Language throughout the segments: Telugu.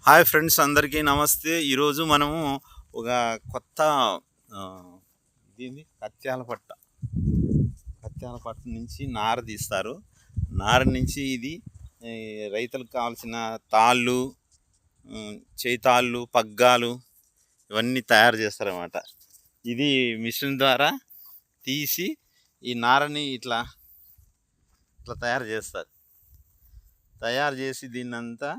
హాయ్ ఫ్రెండ్స్, అందరికీ నమస్తే. ఈరోజు మనము ఒక కొత్త దీన్ని కత్యాల పట్ట నుంచి నార తీస్తారు. నార నుంచి ఇది రైతులకు కావాల్సిన తాళ్ళు, చేతాళ్ళు, పగ్గాలు ఇవన్నీ తయారు చేస్తారన్నమాట. ఇది మిషన్ ద్వారా తీసి ఈ నారని ఇట్లా తయారు చేస్తారు. తయారు చేసి దీన్నంతా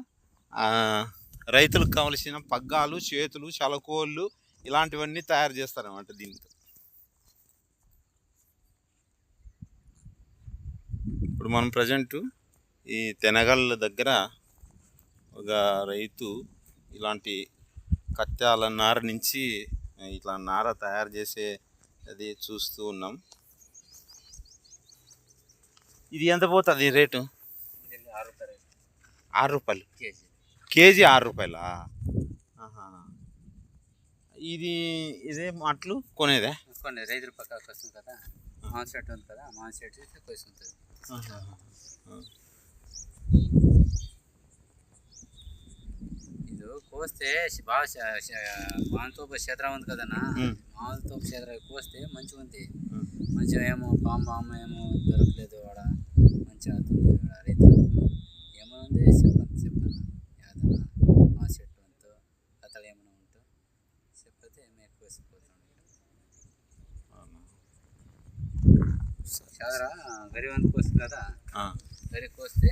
రైతులకు కావలసిన పగ్గాలు, చేతులు, చలకోళ్ళు ఇలాంటివన్నీ తయారు చేస్తారన్నమాట. దీంతో ఇప్పుడు మనం ప్రజెంటు ఈ తెనగళ్ళ దగ్గర ఒక రైతు ఇలాంటి కత్యాల నార నుంచి ఇట్లా నార తయారు చేసే అది చూస్తూ ఉన్నాం. ఇది ఎంత పోతుంది రేటు? 6 రూపాయలు కేజీ. 6 రూపాయలా? ఇదే మాటలు కొనేదే రైతుల పక్కకు వస్తుంది కదా, మామూలు సెట్ ఉంది కదా, మామూలు సెట్ చేస్తే కొసుకుంటుంది. ఇది కోస్తే బాగా మామూలుతో క్షేత్రం ఉంది కదన్నా, మామూలుతో క్షేత్రం కోస్తే మంచిగా ఉంది. మంచిగా ఏమో పాము ఏమో దొరకలేదు వాడ, మంచిగా అవుతుంది రైతులకు. ఏమో ఉంది చెప్పాను యాదన్నా మా చెట్టు అంతా కథలు ఏమైనా ఉంటూ చెప్పితే మేము కోసిపోతాం. చాలా గరివంత కోస్తుంది కదా, గరి కోస్తే